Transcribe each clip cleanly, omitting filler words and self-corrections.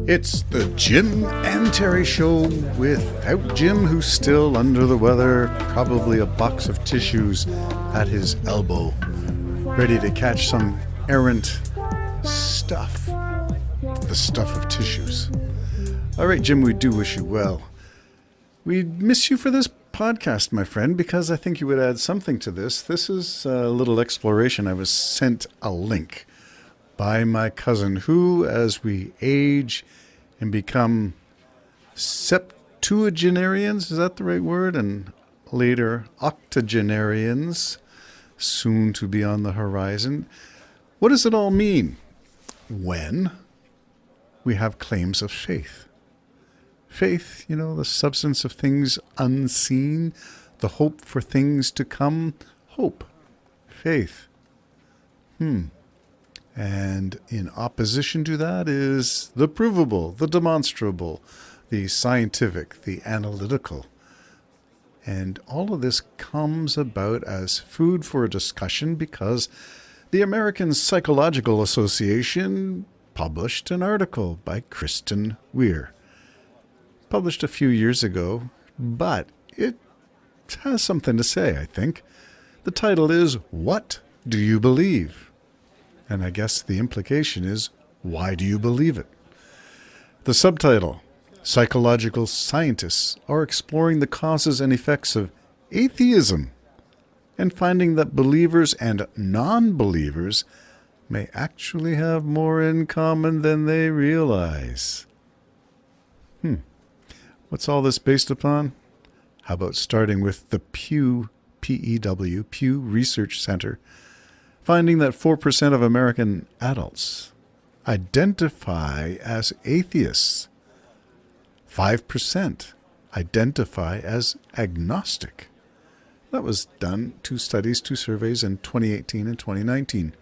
It's the Jim and Terry Show without Jim, who's still under the weather, probably a box of tissues at his elbow, ready to catch some errant stuff, the stuff of tissues. All right, Jim, we do wish you well. We miss you for this podcast, my friend, because I think you would add something to this. This is a little exploration. I was sent a link by my cousin who, as we age and become septuagenarians, is that the right word? And later octogenarians, soon to be on the horizon. What does it all mean when we have claims of faith? Faith, you know, the substance of things unseen, the hope for things to come. Hope, faith. And in opposition to that is the provable, the demonstrable, the scientific, the analytical. And all of this comes about as food for discussion because the American Psychological Association published an article by Kristen Weir. Published a few years ago, but it has something to say, I think. The title is, What Do You Believe? And I guess the implication is, why do you believe it? The subtitle, Psychological Scientists are exploring the causes and effects of atheism and finding that believers and non-believers may actually have more in common than they realize. What's all this based upon? How about starting with the Pew, P-E-W, Pew Research Center, finding that 4% of American adults identify as atheists. 5% identify as agnostic. That was done, two surveys in 2018 and 2019.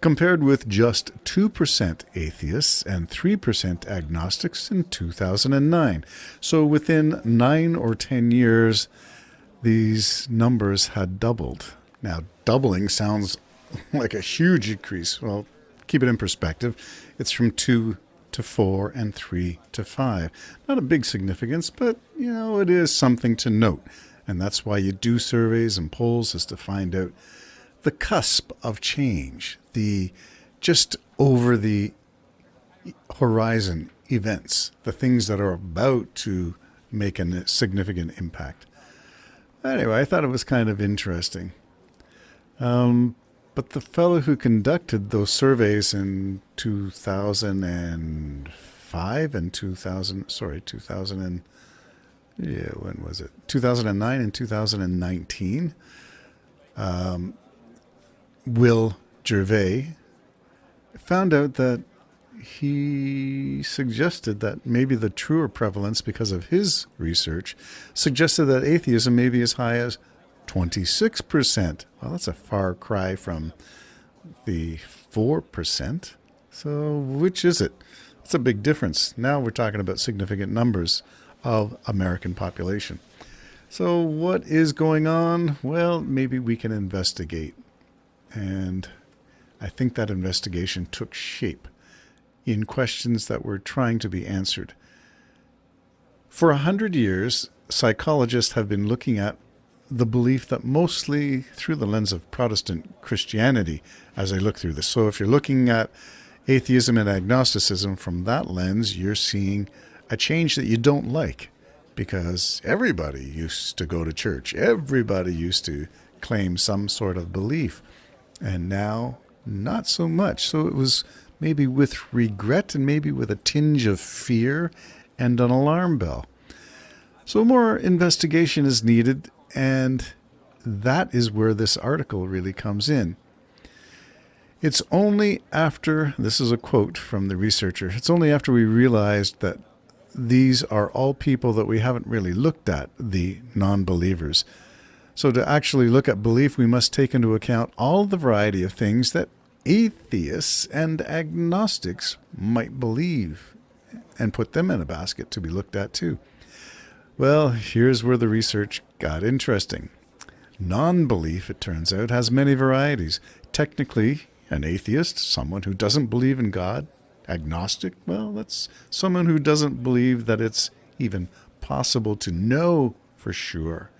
Compared with just 2% atheists and 3% agnostics in 2009. So within 9 or 10 years, these numbers had doubled. Now, doubling sounds like a huge increase. Well, keep it in perspective. It's from 2 to 4 and 3 to 5. Not a big significance, but, you know, it is something to note. And that's why you do surveys and polls, is to find out the cusp of change, the just over the horizon events, the things that are about to make a significant impact. Anyway, I thought it was kind of interesting. But the fellow who conducted those surveys in 2005 and 2009 and 2019, Will Gervais, found out that he suggested that maybe the truer prevalence, because of his research, suggested that atheism may be as high as 26%. Well, that's a far cry from the 4%. So which is it? It's a big difference. Now we're talking about significant numbers of American population. So what is going on? Well, maybe we can investigate. And I think that investigation took shape in questions that were trying to be answered. For 100 years, psychologists have been looking at the belief that mostly through the lens of Protestant Christianity as they look through this. So if you're looking at atheism and agnosticism from that lens, you're seeing a change that you don't like because everybody used to go to church. Everybody used to claim some sort of belief. And now, not so much. So it was maybe with regret and maybe with a tinge of fear and an alarm bell. So more investigation is needed. And that is where this article really comes in. It's only after, this is a quote from the researcher, it's only after we realized that these are all people that we haven't really looked at, the non-believers. So to actually look at belief, we must take into account all the variety of things that atheists and agnostics might believe and put them in a basket to be looked at too. Well, here's where the research got interesting. Non-belief, it turns out, has many varieties. Technically, an atheist, someone who doesn't believe in God, Agnostic? Well, that's someone who doesn't believe that it's even possible to know for sure.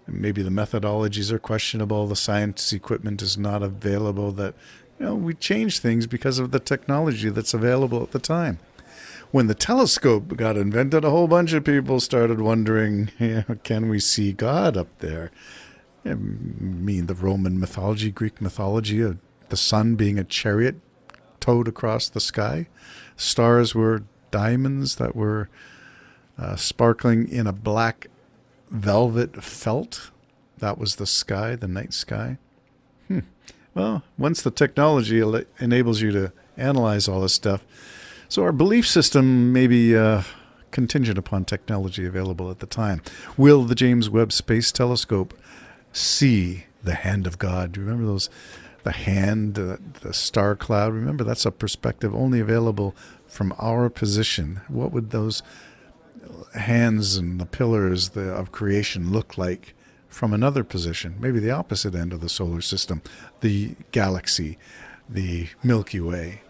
Maybe the methodologies are questionable, the science equipment is not available, that we change things because of the technology that's available at the time. When the telescope got invented, a whole bunch of people started wondering, can we see God up there? I mean, the Roman mythology, Greek mythology, the sun being a chariot towed across the sky. Stars were diamonds that were sparkling in a black velvet felt. That was the sky, the night sky. Well, once the technology enables you to analyze all this stuff, so our belief system may be contingent upon technology available at the time. Will the James Webb Space Telescope see the hand of God? Do you remember those? The hand, the star cloud. Remember, that's a perspective only available from our position. What would those hands and the pillars of creation look like from another position? Maybe the opposite end of the solar system, the galaxy, the Milky Way.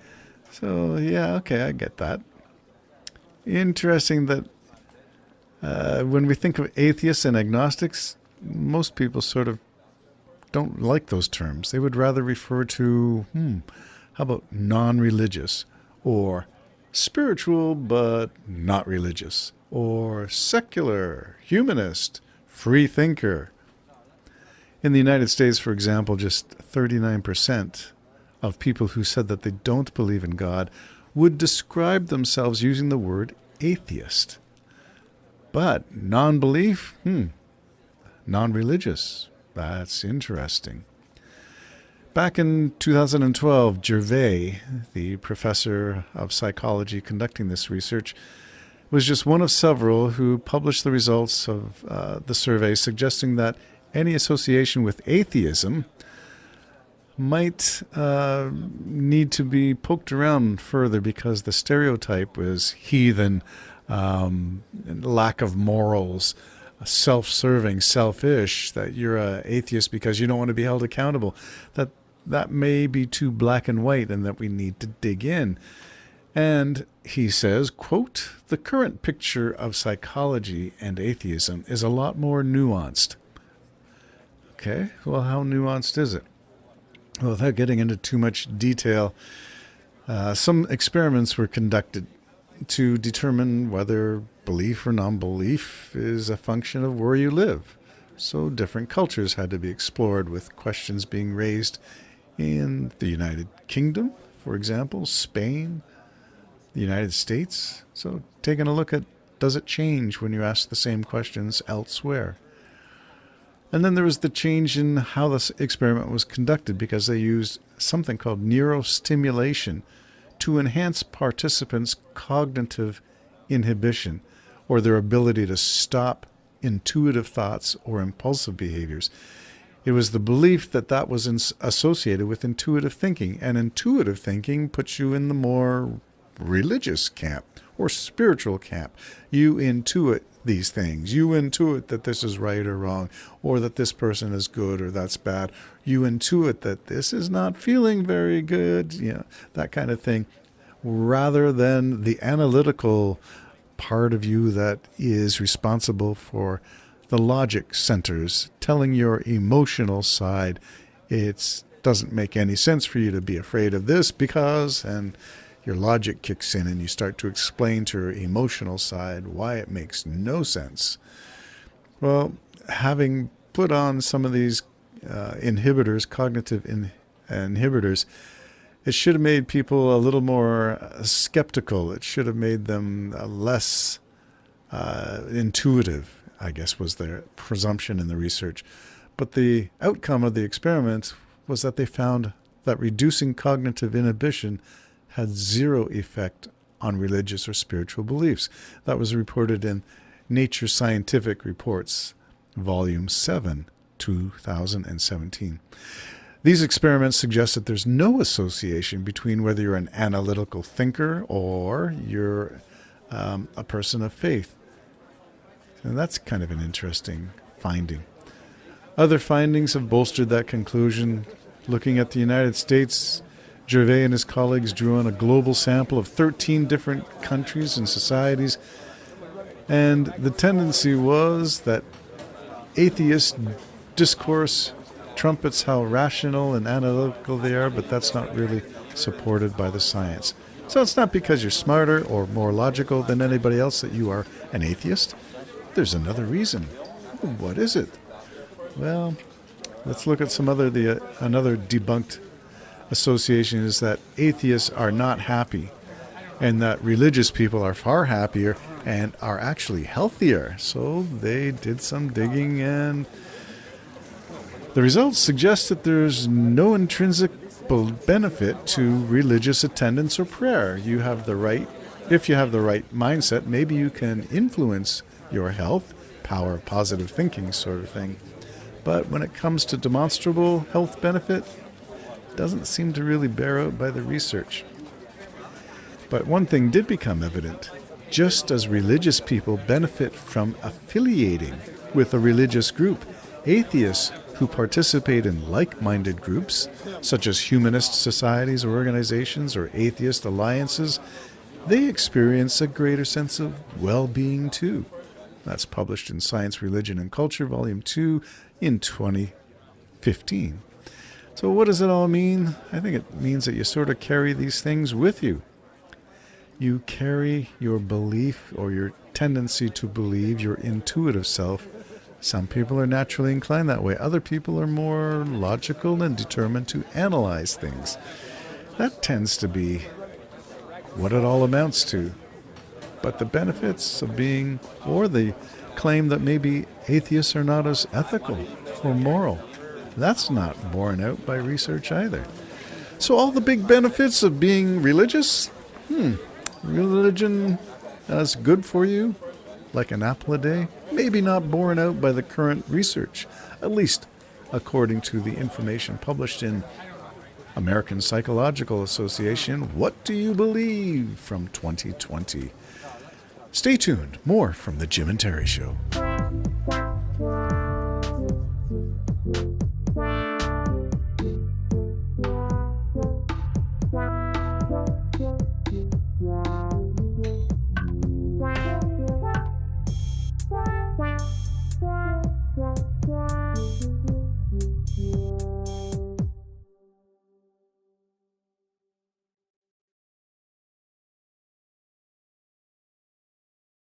So, yeah, okay, I get that. Interesting that when we think of atheists and agnostics, most people sort of don't like those terms. They would rather refer to, how about non-religious, or spiritual but not religious, or secular, humanist, free thinker. In the United States, for example, just 39% of people who said that they don't believe in God would describe themselves using the word atheist. But non-belief, non-religious. That's interesting. Back in 2012, Gervais, the professor of psychology conducting this research, was just one of several who published the results of the survey, suggesting that any association with atheism might need to be poked around further, because the stereotype was heathen, lack of morals, self-serving, selfish, that you're an atheist because you don't want to be held accountable, that may be too black and white and that we need to dig in. And he says, quote, "The current picture of psychology and atheism is a lot more nuanced." Okay, well, how nuanced is it? Well, without getting into too much detail, some experiments were conducted to determine whether belief or non-belief is a function of where you live. So different cultures had to be explored, with questions being raised in the United Kingdom, for example, Spain, the United States. So taking a look at, does it change when you ask the same questions elsewhere? And then there was the change in how this experiment was conducted, because they used something called neurostimulation to enhance participants' cognitive inhibition, or their ability to stop intuitive thoughts or impulsive behaviors. It was the belief that that was associated with intuitive thinking, and intuitive thinking puts you in the more religious camp or spiritual camp. You intuit these things. You intuit that this is right or wrong, or that this person is good or that's bad. You intuit that this is not feeling very good, that kind of thing, rather than the analytical part of you that is responsible for the logic centers, telling your emotional side it doesn't make any sense for you to be afraid of this because, and your logic kicks in and you start to explain to your emotional side why it makes no sense. Well, having put on some of these inhibitors, cognitive inhibitors, it should have made people a little more skeptical. It should have made them less intuitive, I guess, was their presumption in the research. But the outcome of the experiment was that they found that reducing cognitive inhibition had zero effect on religious or spiritual beliefs. That was reported in Nature Scientific Reports, Volume 7, 2017. These experiments suggest that there's no association between whether you're an analytical thinker or you're a person of faith. And that's kind of an interesting finding. Other findings have bolstered that conclusion. Looking at the United States, Gervais and his colleagues drew on a global sample of 13 different countries and societies, and the tendency was that atheist discourse trumpets how rational and analytical they are, but that's not really supported by the science. So it's not because you're smarter or more logical than anybody else that you are an atheist. There's another reason. What is it? Well, let's look at some another debunked association is that atheists are not happy, and that religious people are far happier and are actually healthier. So they did some digging, and the results suggest that there's no intrinsic benefit to religious attendance or prayer. If you have the right mindset, maybe you can influence your health, power of positive thinking sort of thing. But when it comes to demonstrable health benefit, it doesn't seem to really bear out by the research. But one thing did become evident. Just as religious people benefit from affiliating with a religious group, atheists who participate in like-minded groups, such as humanist societies or organizations or atheist alliances, they experience a greater sense of well-being too. That's published in Science, Religion, and Culture, Volume 2 in 2015. So what does it all mean? I think it means that you sort of carry these things with you. You carry your belief or your tendency to believe, your intuitive self. Some people are naturally inclined that way. Other people are more logical and determined to analyze things. That tends to be what it all amounts to. But the benefits of being, or the claim that maybe atheists are not as ethical or moral, that's not borne out by research either. So all the big benefits of being religious, religion as good for you, like an apple a day, maybe not borne out by the current research, at least according to the information published in American Psychological Association, What Do You Believe? From 2020. Stay tuned. More from The Jim and Terry Show.